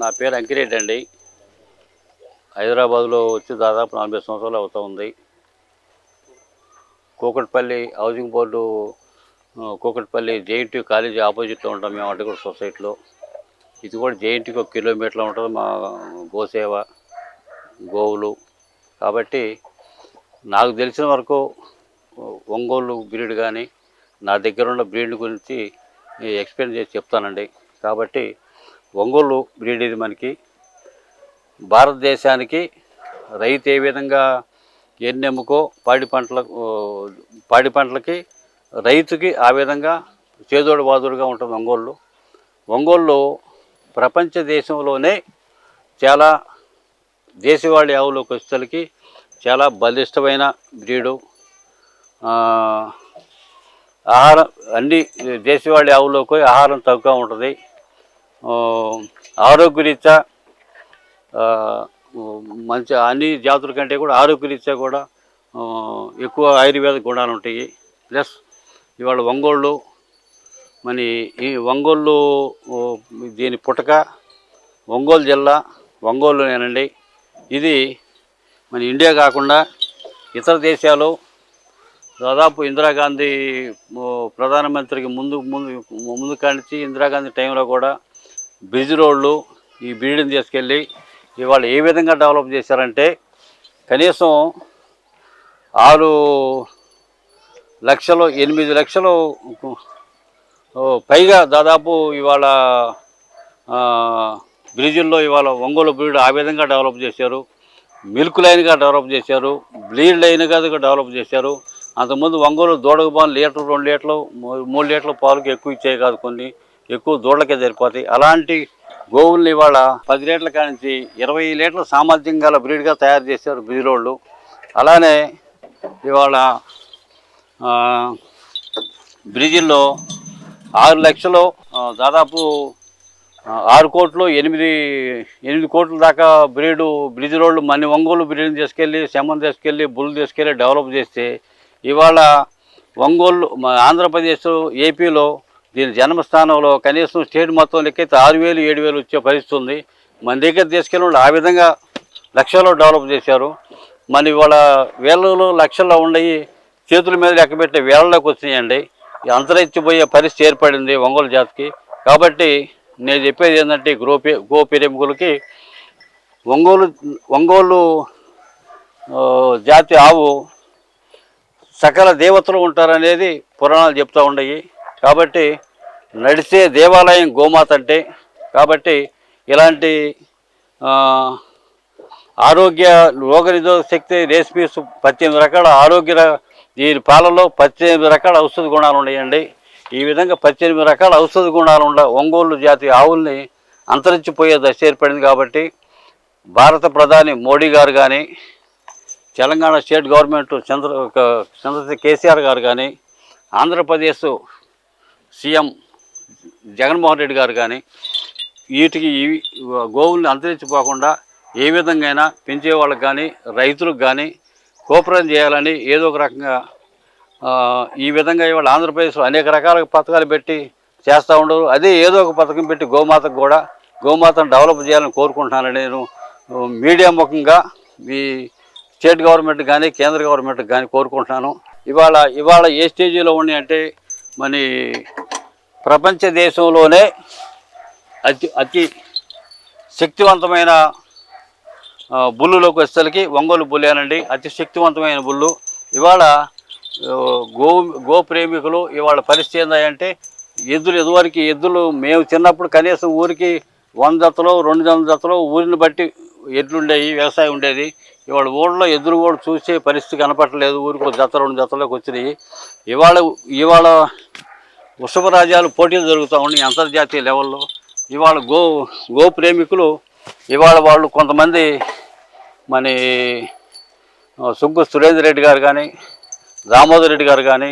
నా పేరు అంకిరెడ్డి అండి. హైదరాబాద్లో వచ్చి దాదాపు 40 సంవత్సరాలు అవుతూ ఉంది. Kukatpally housing board, Kukatpally JNT college ఆపోజిట్లో ఉంటాం మేము, అడ్డగూడ సొసైటీలో. ఇది కూడా జేఎన్టీకి 1 కిలోమీటర్లో ఉంటుంది మా గోసేవ, గోవులు. కాబట్టి నాకు తెలిసిన వరకు ఒంగోలు బ్రీడ్ కానీ నా దగ్గర ఉన్న బ్రీడ్ గురించి ఎక్స్ప్లెయిన్ చేసి చెప్తానండి. కాబట్టి ఒంగోలు బ్రీడ్ ఇది మనకి భారతదేశానికి రైతు ఏ విధంగా ఎన్నెముకో పాడి పంటలకి రైతుకి ఆ విధంగా చేదోడు బాదుడుగా ఉంటుంది ఒంగోలు. ఒంగోలు ప్రపంచ దేశంలోనే చాలా దేశవాళీ ఆవులోకి వచ్చేసరికి చాలా బలిష్టమైన బ్రీడు. ఆహారం అన్ని దేశవాళీ ఆవులోకి ఆహారం తక్కువగా ఉంటుంది. ఆరోగ్యరీత్యా మంచి అన్ని జాతుల కంటే కూడా ఆరోగ్యరీత్యా కూడా ఎక్కువ ఆయుర్వేద గుణాలు ఉంటాయి. ప్లస్ ఇవాళ ఒంగోళ్ళు ఈ ఒంగోలు దీని పుటక ఒంగోలు జిల్లా ఒంగోలునేనండి. ఇది మన ఇండియా కాకుండా ఇతర దేశాలు దాదాపు ఇందిరాగాంధీ ప్రధానమంత్రికి ముందు కానించి ఇందిరాగాంధీ టైంలో కూడా బ్రిడ్జ్ రోడ్లు ఈ బ్రీడ్ని తీసుకెళ్ళి ఇవాళ ఏ విధంగా డెవలప్ చేశారంటే కనీసం 6 లక్షలు 8 లక్షలు పైగా దాదాపు ఇవాళ బ్రిడ్జిల్లో ఇవాళ ఒంగోలు బ్రీడ్ ఆ విధంగా డెవలప్ చేశారు. మిల్క్ లైన్గా డెవలప్ చేశారు, బ్లీడ్ లైన్గా డెవలప్ చేశారు. అంతకుముందు ఒంగోలు దూడకు పాలు లీటర్ 2 లీటర్లు 3 లీటర్ల పాలకు ఎక్కువ ఇచ్చేవి కాదు, కొన్ని ఎక్కువ దూడలకే సరిపోతాయి. అలాంటి గోవుల్ని ఇవాళ 10 లీటర్ల కానించి 20 లీటర్ల సామర్థ్యం గల బ్రీడ్గా తయారు చేశారు బ్రీడోళ్ళు. అలానే ఇవాళ బ్రిడ్జిల్లో 6 లక్షలు దాదాపు 6 కోట్లు 8 కోట్ల దాకా బ్రిడ్జ్ రోడ్లు మన ఒంగోలు బ్రీడ్ని తీసుకెళ్ళి సెమన్ తీసుకెళ్ళి బుల్ తీసుకెళ్ళి డెవలప్ చేస్తే ఇవాళ ఒంగోలు ఆంధ్రప్రదేశ్ ఏపీలో దీని జన్మస్థానంలో కనీసం స్టేట్ మొత్తం లెక్కైతే 6,000 7,000 వచ్చే పరిస్థితి ఉంది. మన దగ్గర తీసుకెళ్ళి ఆ విధంగా లక్షల్లో డెవలప్ చేశారు. మన ఇవాళ వేలలో లక్షల్లో ఉండయి చేతుల మీద లెక్కబెట్టే వేలలోకి వచ్చినాయండి. అంతరించిపోయే పరిస్థితి ఏర్పడింది ఒంగోలు జాతికి. కాబట్టి నేను చెప్పేది ఏంటంటే గో ప్రేమికులకి ఒంగోలు జాతి ఆవు సకల దేవతలు ఉంటారనేది పురాణాలు చెప్తూ ఉండయి. కాబట్టి నడిచే దేవాలయం గోమాత అంటే. కాబట్టి ఇలాంటి ఆరోగ్య రోగనిరోధక శక్తి రేస్పీస్ 18 రకాల దీని పాలలో 18 రకాల ఔషధ గుణాలు ఉన్నాయండి. ఈ విధంగా 18 రకాల ఔషధ గుణాలు ఒంగోలు జాతి ఆవుల్ని అంతరించిపోయే దశ ఏర్పడింది. కాబట్టి భారత ప్రధాని మోడీ గారు కానీ, తెలంగాణ స్టేట్ గవర్నమెంట్ చంద్రశేఖర్ కేసీఆర్ గారు కానీ, ఆంధ్రప్రదేశ్ సీఎం జగన్మోహన్ రెడ్డి గారు కానీ వీటికి గోవుల్ని అంతరించిపోకుండా ఏ విధంగా పెంచే వాళ్ళకి కానీ రైతులకు కానీ కోఆపరేట్ చేయాలని ఏదో ఒక రకంగా ఈ విధంగా ఇవాళ ఆంధ్రప్రదేశ్లో అనేక రకాల పథకాలు పెట్టి చేస్తూ ఉండరు. అదే ఏదో ఒక పథకం పెట్టి గోమాతను డెవలప్ చేయాలని కోరుకుంటున్నానని నేను మీడియా ముఖంగా ఈ స్టేట్ గవర్నమెంట్ కానీ కేంద్ర గవర్నమెంట్ కానీ కోరుకుంటున్నాను. ఇవాళ ఏ స్టేజీలో ఉన్నాయి అంటే మన ప్రపంచ దేశంలోనే అతి శక్తివంతమైన బుల్లులోకి వచ్చేసరికి ఒంగోలు బుల్లేనండి. అతి శక్తివంతమైన బుల్లు. ఇవాళ గో ప్రేమికులు ఇవాళ పరిస్థితి ఏంటంటే ఎద్దులు మేము చిన్నప్పుడు కనీసం ఊరికి 100 జతలు 200 జతలు ఊరిని బట్టి ఎడ్లు ఉండేవి, వ్యవసాయం ఉండేది. ఇవాళ ఊళ్ళో ఎద్దులు కూడా చూసే పరిస్థితి కనపడలేదు. ఊరికి 1 జత 2 జతలోకి వచ్చినాయి. ఇవాళ వృషభ రాజ్యాలు పోటీలు జరుగుతూ ఉన్నాయి అంతర్జాతీయ లెవెల్లో. ఇవాళ గో ప్రేమికులు ఇవాళ వాళ్ళు కొంతమంది మన సుగ్గు సురేందర్ రెడ్డి గారు కానీ, దామోదర్ రెడ్డి గారు కానీ,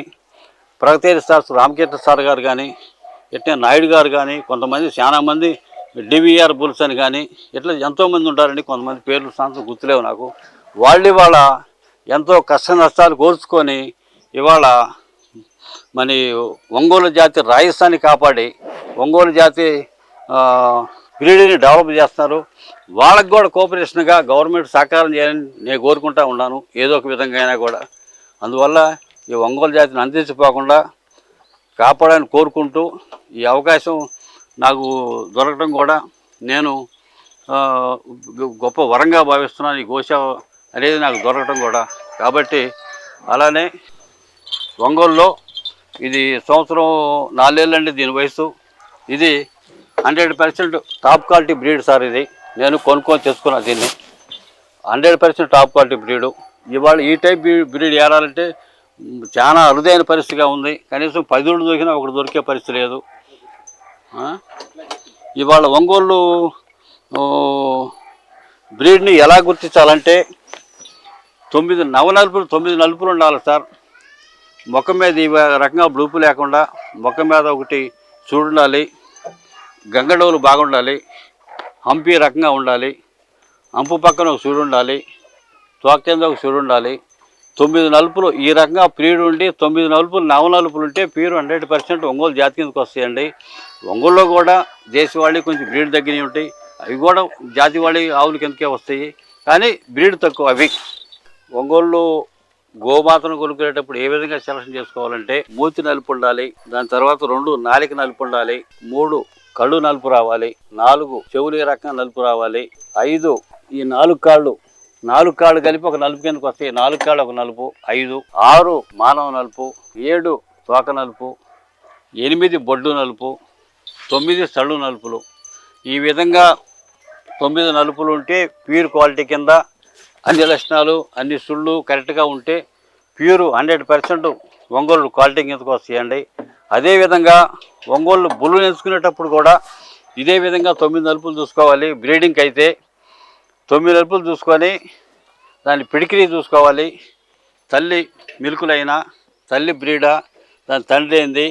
ప్రగతి సార్ రామకృష్ణ సార్ గారు కానీ, ఇట్లా నాయుడు గారు కానీ, కొంతమంది చాలామంది డివిఆర్ బుల్స్ అని కానీ ఇట్లా ఎంతోమంది ఉంటారండి. కొంతమంది పేర్లు సాంతం గుర్తులేవు నాకు. ఇవాళ ఎంతో కష్ట నష్టాలు కోర్చుకొని ఇవాళ మన ఒంగోలు జాతి రాజస్థాన్ని కాపాడి ఒంగోలు జాతి బ్రీడ్ని డెవలప్ చేస్తున్నారు. వాళ్ళకి కూడా కోఆపరేషన్గా గవర్నమెంట్ సహకారం చేయాలని నేను కోరుకుంటా ఉన్నాను, ఏదో ఒక విధంగా అయినా కూడా. అందువల్ల ఈ ఒంగోలు జాతిని అందించిపోకుండా కాపాడాలని కోరుకుంటూ, ఈ అవకాశం నాకు దొరకడం కూడా నేను గొప్ప వరంగా భావిస్తున్నాను. ఈ గోశ అనేది నాకు దొరకడం కూడా. కాబట్టి అలానే ఒంగోలులో ఇది సంవత్సరం 4 ఏళ్ళండి దీని వయసు. ఇది 100% టాప్ క్వాలిటీ బ్రీడ్ సార్. ఇది నేను కొనుక్కొని తెచ్చుకున్నాను దీన్ని. 100% టాప్ క్వాలిటీ బ్రీడు. ఇవాళ ఈ టైప్ బ్రీడ్ ఏరాలంటే చాలా అరుదైన పరిస్థితిగా ఉంది. కనీసం 10 ఏళ్ళు దొరికినా ఒకటి దొరికే పరిస్థితి లేదు. ఇవాళ ఒంగోలు బ్రీడ్ని ఎలా గుర్తించాలంటే 9 నలుపులు ఉండాలి సార్. మొక్క మీద ఈ రకంగా బ్లూపు లేకుండా మొక్క మీద ఒకటి చూడుండాలి, గంగడోలు బాగుండాలి, హంపి రకంగా ఉండాలి, హంపు పక్కన ఒక చూడు ఉండాలి, తోక కింద ఒక చూడు ఉండాలి. 9 నలుపులు ఈ రకంగా ప్రీడ్ ఉండి 9 నలుపులు ఉంటే ప్యూర్ 100% ఒంగోలు జాతి కిందకి వస్తాయండి. ఒంగోలులో కూడా దేశవాళీ కొంచెం బ్రీడ్ తగ్గినవి ఉంటాయి, అవి కూడా జాతివాళీ ఆవుల కిందకే వస్తాయి, కానీ బ్రీడ్ తక్కువ అవి. ఒంగోలు గోమాతను కొనుక్కునేటప్పుడు ఏ విధంగా సెలక్షన్ చేసుకోవాలంటే మూతి నలుపు ఉండాలి, దాని తర్వాత 2 నాలిక నలుపు ఉండాలి, 3 కళ్ళు నలుపు రావాలి, 4 చెవులు ఈ రకంగా నలుపు రావాలి, 5 ఈ 4 కాళ్ళు కలిపి ఒక నలుపు కిందకి వస్తాయి, 4 కాళ్ళు ఒక నలుపు, 5 6 మానవ నలుపు, 7 తోక నలుపు, 8 బొడ్డు నలుపు, 9 సళ్ళు నలుపులు. ఈ విధంగా 9 నలుపులు ఉంటే ప్యూర్ క్వాలిటీ కింద. అన్ని లక్షణాలు అన్ని సుళ్ళు కరెక్ట్గా ఉంటే ప్యూర్ 100% ఒంగోలు క్వాలిటీ కిందకు వస్తాయండి. అదేవిధంగా ఒంగోలు బుల్లు ఎంచుకునేటప్పుడు కూడా ఇదే విధంగా 9 నలుపులు చూసుకోవాలి. బ్రీడింగ్కి అయితే 9 నలుపులు చూసుకొని దాని పిడికిరీ చూసుకోవాలి. తల్లి మిల్కులైనా, తల్లి బ్రీడా, దాని తండ్రి ఏంది,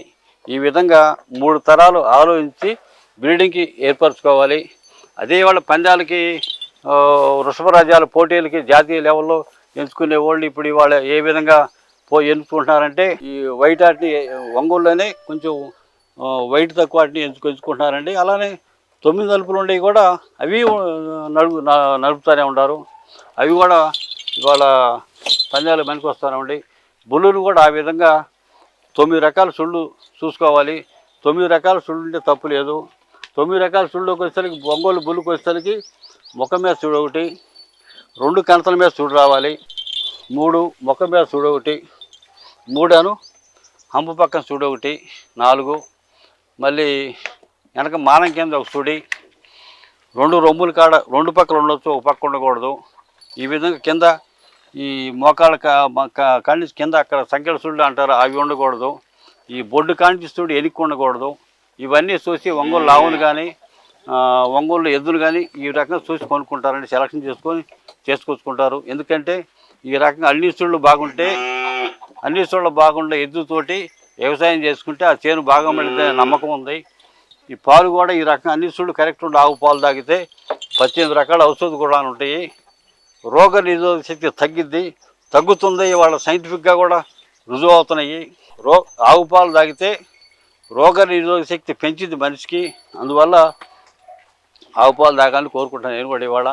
ఈ విధంగా 3 తరాలు ఆలోచించి బ్రీడింగ్కి ఏర్పరచుకోవాలి. అదే వాళ్ళ పందాలకి వృషభరాజ్యాల పోటీలకి జాతీయ లెవెల్లో ఎంచుకునే వాళ్ళు ఇప్పుడు ఇవాళ ఏ విధంగా ఎంచుకుంటున్నారంటే ఈ వైట్ వాటిని ఒంగోలులోనే కొంచెం వైట్ తక్కువ వాటిని ఎంచుకుంటున్నారండి. అలానే 9 నలుపులు ఉండేవి కూడా అవి నడుపుతూనే ఉంటారు. అవి కూడా ఇవాళ పందాలు మనకి వస్తూనే ఉండి. బుల్లును కూడా ఆ విధంగా 9 రకాల సుళ్ళు చూసుకోవాలి. 9 రకాల సుళ్ళు ఉంటే తప్పు లేదు. 9 రకాల సుళ్ళుకి వచ్చేసరికి ఒంగోలు బుల్లుకి వచ్చేసరికి ముఖం మీద చూడు ఒకటి, 2 కణతల మీద చూడు రావాలి, 3 ముఖం మీద చూడు ఒకటి, 3 హంపు పక్కన చూడు ఒకటి, 4 మళ్ళీ వెనక మానం కింద ఒక చూడి, 2 రొమ్ముల కాడ 2 పక్కలు ఉండొచ్చు, ఒక పక్క ఉండకూడదు. ఈ విధంగా కింద ఈ మోకాళ్ళ కాడి కింద అక్కడ సంఖ్యల సుళ్ళు అంటారు, అవి ఉండకూడదు. ఈ బొడ్డు కాంచి చూడు ఎనికి ఉండకూడదు. ఇవన్నీ చూసి ఒంగోలు ఆవులు కానీ ఒంగోలు ఎద్దులు కానీ ఈ రకంగా చూసి కొనుక్కుంటారండి, సెలక్షన్ చేసుకొచ్చుకుంటారు. ఎందుకంటే ఈ రకంగా అన్ని సుళ్ళు బాగుండే ఎద్దుతోటి వ్యవసాయం చేసుకుంటే ఆ చేను బాగా పడితే నమ్మకం ఉంది. ఈ పాలు కూడా ఈ రకంగా అన్ని సుళ్ళు కరెక్ట్ ఉండి ఆవు పాలు తాగితే 18 రకాల ఔషధ గుణాలు ఉంటాయి. రోగ నిరోధక శక్తి తగ్గుతుంది. వాళ్ళ సైంటిఫిక్గా కూడా రుజువు అవుతున్నాయి. ఆవు పాలు తాగితే రోగ నిరోధక శక్తి పెంచింది మనిషికి. అందువల్ల ఆవు పాలు తాగాలని కోరుకుంటాను నేను కూడా. ఇవాళ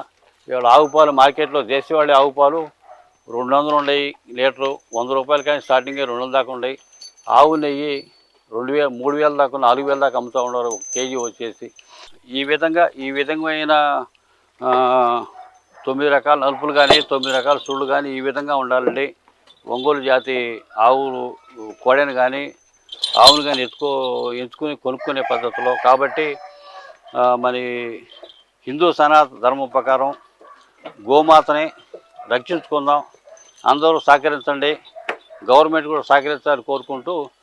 ఆవు పాలు మార్కెట్లో దేశవాళీ ఆవు పాలు 200 ఉండయి లీటరు, 100 రూపాయలు కానీ స్టార్టింగే 200 దాకా ఉండయి. ఆవు నెయ్యి 2000, 3000 దాకా, 4000 దాకా అమ్ముతూ ఉన్నారు కేజీ వచ్చేసి. ఈ విధమైన 9 రకాల నలుపులు కానీ 9 రకాల సుళ్ళు కానీ ఈ విధంగా ఉండాలండి. ఒంగోలు జాతి ఆవులు కోడెను కానీ ఆవును కానీ ఎంచుకుని కొనుక్కునే పద్ధతిలో. కాబట్టి మరి హిందూ సనాతన ధర్మం ప్రకారం గోమాతని రక్షించుకుందాం, అందరూ సహకరించండి, గవర్నమెంట్ కూడా సహకరించాలని కోరుకుంటూ